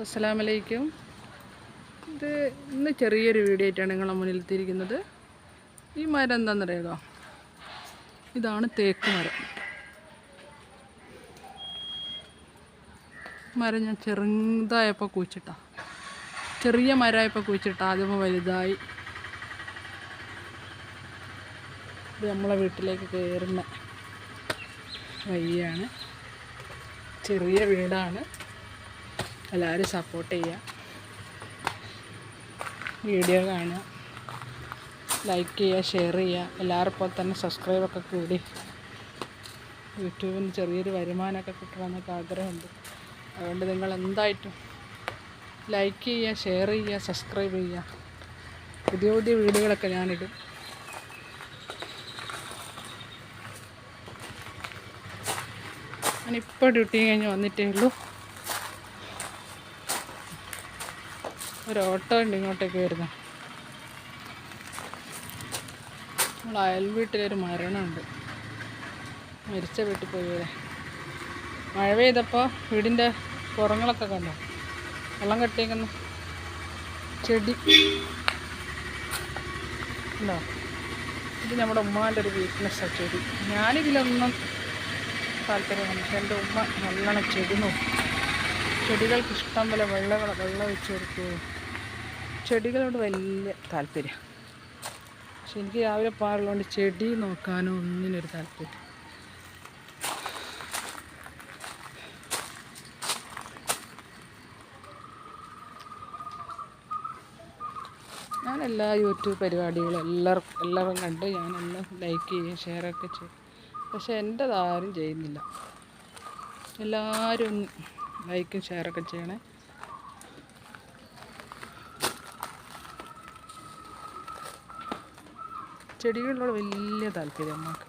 അസ്സലാമു അലൈക്കും. ഇത് ഇന്ന് ചെറിയൊരു വീഡിയോ ആയിട്ടാണ് നിങ്ങളുടെ മുന്നിലെത്തിയിരിക്കുന്നത്. ഈ മരം എന്താണെന്നറിയാമോ? ഇതാണ് തേക്ക് മരം. മരം ഞാൻ ചെറുതായപ്പോൾ കുഴിച്ചിട്ടാ, ചെറിയ മരമായപ്പോൾ കുഴിച്ചിട്ടാ, ആദ്യം വലുതായി. ഇത് നമ്മളെ വീട്ടിലേക്ക് കയറുന്ന വഴിയാണ്. ചെറിയ വീടാണ്. എല്ലാവരും സപ്പോർട്ട് ചെയ്യുക, വീഡിയോ കാണുക, ലൈക്ക് ചെയ്യുക, ഷെയർ ചെയ്യുക. എല്ലാവരും ഇപ്പോൾ തന്നെ സബ്സ്ക്രൈബൊക്കെ കൂടി യൂട്യൂബിന് ചെറിയൊരു വരുമാനമൊക്കെ കിട്ടണമെന്നൊക്കെ ആഗ്രഹമുണ്ട്. അതുകൊണ്ട് നിങ്ങൾ എന്തായിട്ടും ലൈക്ക് ചെയ്യുക, ഷെയർ ചെയ്യുക, സബ്സ്ക്രൈബ് ചെയ്യുക. പുതിയ പുതിയ വീഡിയോകളൊക്കെ ഞാനിടും. ഞാനിപ്പോൾ ഡ്യൂട്ടി കഴിഞ്ഞ് വന്നിട്ടേ ഉള്ളൂ. ഒരു ഓട്ടോ ഉണ്ട് ഇങ്ങോട്ടേക്ക് വരുന്നത്. നമ്മൾ അയൽ വീട്ടിലൊരു മരണമുണ്ട്. മരിച്ച വീട്ടിൽ പോയി വരെ മഴ പെയ്തപ്പോൾ വീടിൻ്റെ പുറങ്ങളൊക്കെ കണ്ടോ, വെള്ളം കെട്ടിയേക്കുന്ന ചെടി ഉണ്ടോ? ഇത് നമ്മുടെ ഉമ്മാൻ്റെ ഒരു വീക്ക്നെസ്സാണ് ചെടി. ഞാനിതിലൊന്നും താല്പര്യമാണ്. പക്ഷെ എൻ്റെ ഉമ്മ നല്ലോണം ചെടി നോക്കും. ചെടികൾക്ക് ഇഷ്ടം പോലെ വെള്ളം ഒഴിച്ച് കൊടുക്കുകയും, ചെടികളോട് വലിയ താല്പര്യം. പക്ഷെ എനിക്ക് രാവിലെ പാടുള്ളതുകൊണ്ട് ചെടി നോക്കാനോ ഒന്നിനൊരു താല്പര്യം. ഞാൻ എല്ലാ യൂട്യൂബ് പരിപാടികളും എല്ലാവരും കണ്ട് ഞാനെല്ലാം ലൈക്ക് ചെയ്യും, ഷെയറൊക്കെ ചെയ്യും. പക്ഷെ എൻ്റെതാരും ചെയ്യുന്നില്ല. എല്ലാവരും ലൈക്കും ഷെയറൊക്കെ ചെയ്യണേ. ചെടികളോട് വലിയ താല്പര്യം അമ്മക്ക്.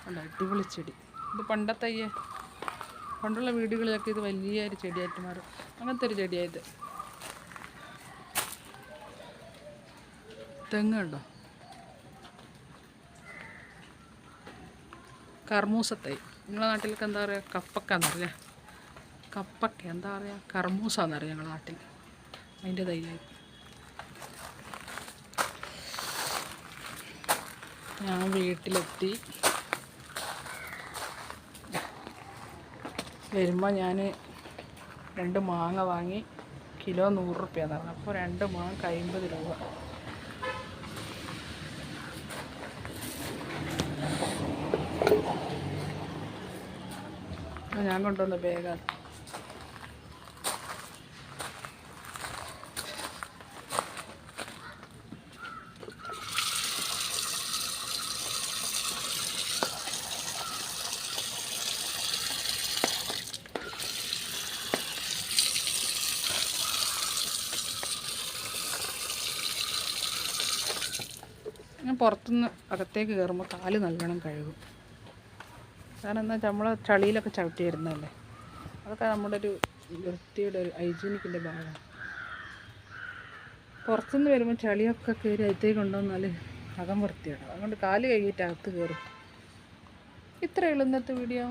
നല്ല അടിപൊളി ചെടി. ഇത് പണ്ടുള്ള വീടുകളിലൊക്കെ ഇത് വലിയൊരു ചെടിയായിട്ട് മാറും. അങ്ങനത്തെ ഒരു ചെടിയായത്. തെങ്ങുണ്ടോ? കർമൂസത്തൈ. നിങ്ങളുടെ നാട്ടിലൊക്കെ എന്താ പറയുക? കപ്പക്കെന്നറിയാം. കപ്പക്ക എന്താ പറയുക? കർമൂസന്നറിയാം ഞങ്ങളുടെ നാട്ടിൽ. അതിൻ്റെ തൈയായി. ഞാൻ വീട്ടിലെത്തി. വരുമ്പോൾ ഞാൻ 2 മാങ്ങ വാങ്ങി. കിലോ 100 രൂപയെന്ന് പറഞ്ഞു. അപ്പോൾ 2 മാങ്ങ 50 രൂപ. ഞാൻ കൊണ്ടുവന്ന ബാഗാണ്. ഞാൻ പുറത്തുനിന്ന് അകത്തേക്ക് കയറുമ്പോൾ കാല് നല്ലോണം കഴുകും. കാരണം എന്താ വെച്ചാൽ നമ്മൾ ചളിയിലൊക്കെ ചവിട്ടി വരുന്നതല്ലേ. അതൊക്കെ നമ്മുടെ ഒരു വൃത്തിയുടെ ഒരു ഹൈജീനിക്കിൻ്റെ ഭാഗമാണ്. പുറത്തുനിന്ന് വരുമ്പോൾ ചളിയൊക്കെ കയറി അകത്തേക്ക് കൊണ്ടുവന്നാൽ അകം വൃത്തിയാണ്. അതുകൊണ്ട് കാല് കഴുകിയിട്ട് അകത്ത് കയറും. ഇത്രയേ ഉള്ളൂ ഇന്നത്തെ വീഡിയോ.